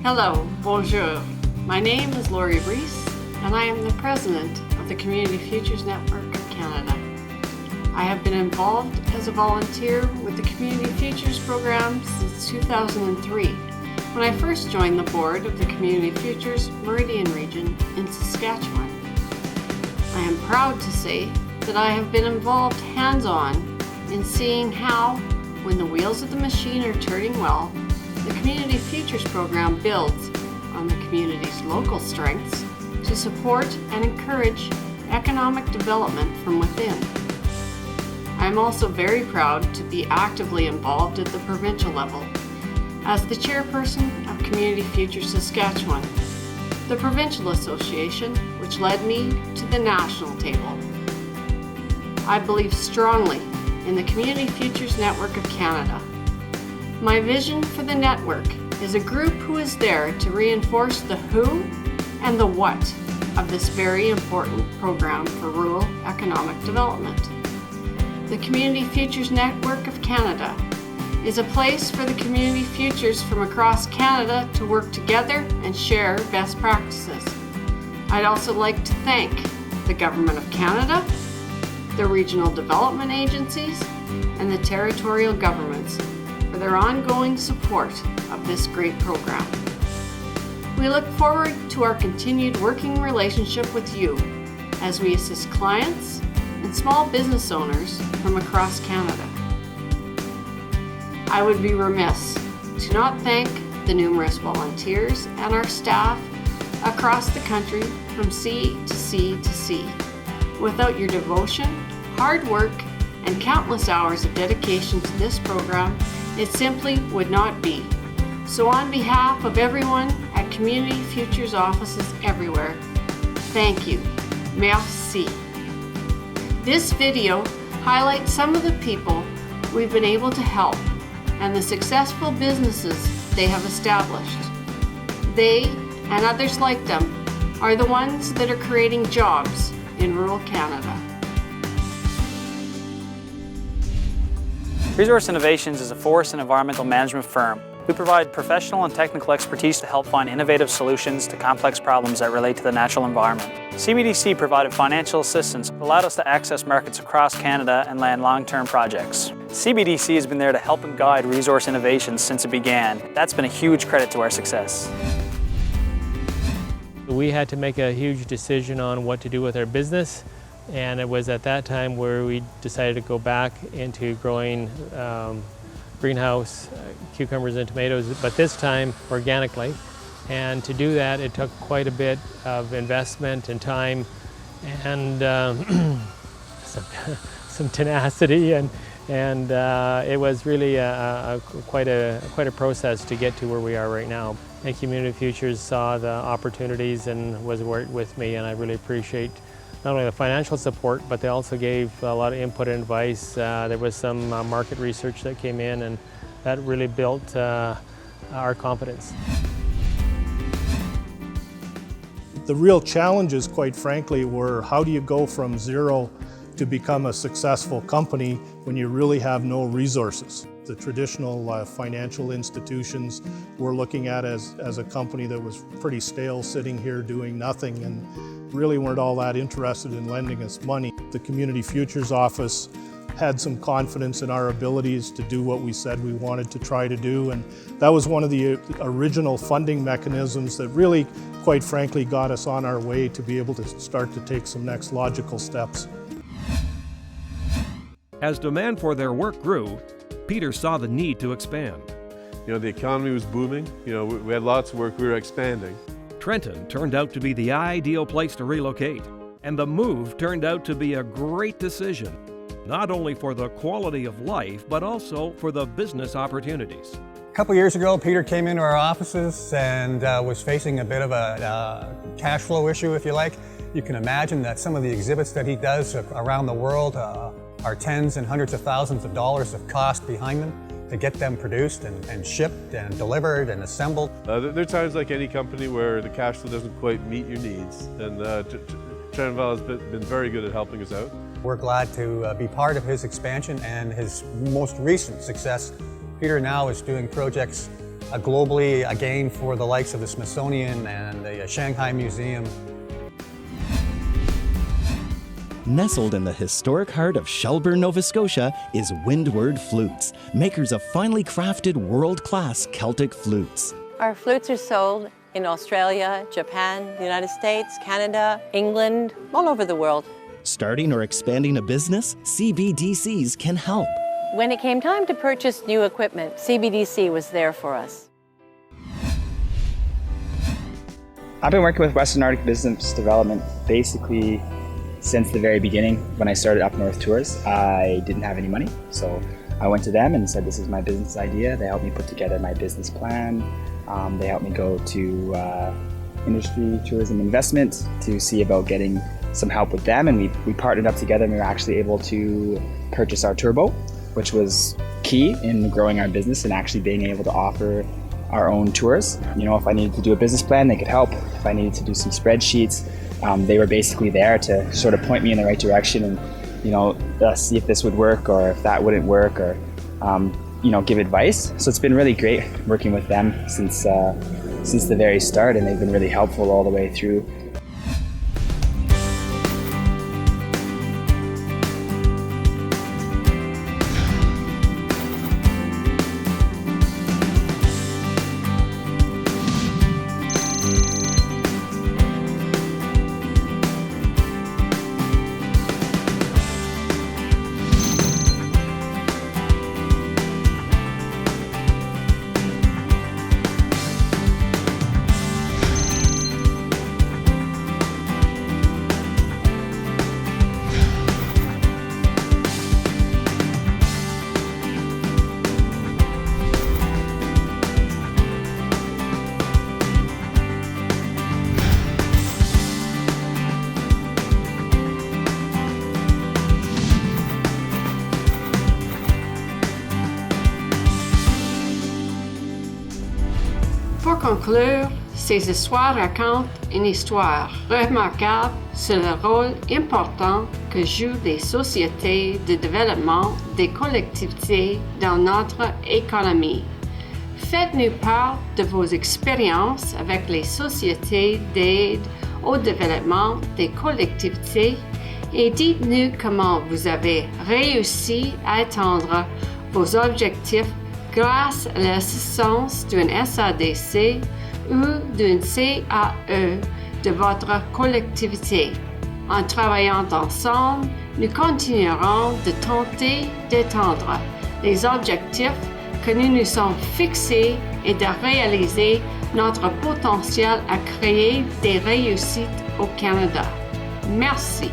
Hello, bonjour. My name is Laurie Reese, and I am the president of the Community Futures Network of Canada. I have been involved as a volunteer with the Community Futures program since 2003, when I first joined the board of the Community Futures Meridian region in Saskatchewan. I am proud to say that I have been involved hands-on in seeing how, when the wheels of the machine are turning well, the Community Futures program builds on the community's local strengths to support and encourage economic development from within. I am also very proud to be actively involved at the provincial level as the chairperson of Community Futures Saskatchewan, the provincial association which led me to the national table. I believe strongly in the Community Futures Network of Canada. My vision for the network is a group who is there to reinforce the who and the what of this very important program for rural economic development. The Community Futures Network of Canada is a place for the community futures from across Canada to work together and share best practices. I'd also like to thank the Government of Canada, the regional development agencies, and the territorial governments for their ongoing support of this great program. We look forward to our continued working relationship with you as we assist clients and small business owners from across Canada. I would be remiss to not thank the numerous volunteers and our staff across the country from sea to sea to sea. Without your devotion, hard work, and countless hours of dedication to this program, it simply would not be. So on behalf of everyone at Community Futures offices everywhere, thank you. Merci. This video highlights some of the people we've been able to help and the successful businesses they have established. They, and others like them, are the ones that are creating jobs in rural Canada. Resource Innovations is a forest and environmental management firm. We provide professional and technical expertise to help find innovative solutions to complex problems that relate to the natural environment. CBDC provided financial assistance that allowed us to access markets across Canada and land long-term projects. CBDC has been there to help and guide Resource Innovations since it began. That's been a huge credit to our success. We had to make a huge decision on what to do with our business. And it was at that time where we decided to go back into growing greenhouse cucumbers and tomatoes, but this time organically. And to do that, it took quite a bit of investment and time and some tenacity, and it was really quite a process to get to where we are right now. And Community Futures saw the opportunities and was worked with me, and I really appreciate not only the financial support, but they also gave a lot of input and advice. There was some market research that came in, and that really built our confidence. The real challenges, quite frankly, were how do you go from zero to become a successful company when you really have no resources? The traditional financial institutions we're looking at as a company that was pretty stale, sitting here doing nothing, and really weren't all that interested in lending us money. The Community Futures office had some confidence in our abilities to do what we said we wanted to try to do, and that was one of the original funding mechanisms that really, quite frankly, got us on our way to be able to start to take some next logical steps. As demand for their work grew, Peter saw the need to expand. The economy was booming. We had lots of work, we were expanding. Trenton turned out to be the ideal place to relocate, and the move turned out to be a great decision, not only for the quality of life, but also for the business opportunities. A couple years ago, Peter came into our offices and was facing a bit of a cash flow issue, if you like. You can imagine that some of the exhibits that he does around the world are tens and hundreds of thousands of dollars of cost behind them to get them produced and shipped and delivered and assembled. There are times like any company where the cash flow doesn't quite meet your needs, and Trentonville has been very good at helping us out. We're glad to be part of his expansion and his most recent success. Peter now is doing projects globally a gain for the likes of the Smithsonian and the Shanghai Museum. Nestled in the historic heart of Shelburne, Nova Scotia is Windward Flutes, makers of finely crafted world-class Celtic flutes. Our flutes are sold in Australia, Japan, the United States, Canada, England, all over the world. Starting or expanding a business, CBDCs can help. When it came time to purchase new equipment, CBDC was there for us. I've been working with Western Arctic Business Development basically since the very beginning. When I started Up North Tours, I didn't have any money, so I went to them and said, this is my business idea. They helped me put together my business plan. They helped me go to industry, tourism, investment to see about getting some help with them, and we partnered up together and we were actually able to purchase our tour boat, which was key in growing our business and actually being able to offer our own tours. You know, if I needed to do a business plan, they could help. If I needed to do some spreadsheets, they were basically there to sort of point me in the right direction and, you know, see if this would work or if that wouldn't work, or, you know, give advice. So it's been really great working with them since the very start, and they've been really helpful all the way through. Pour conclure, ces histoires racontent une histoire remarquable sur le rôle important que jouent les sociétés de développement des collectivités dans notre économie. Faites-nous part de vos expériences avec les sociétés d'aide au développement des collectivités et dites-nous comment vous avez réussi à atteindre vos objectifs grâce à l'assistance d'une SADC ou d'une CAE de votre collectivité. En travaillant ensemble, nous continuerons de tenter d'atteindre les objectifs que nous nous sommes fixés et de réaliser notre potentiel à créer des réussites au Canada. Merci.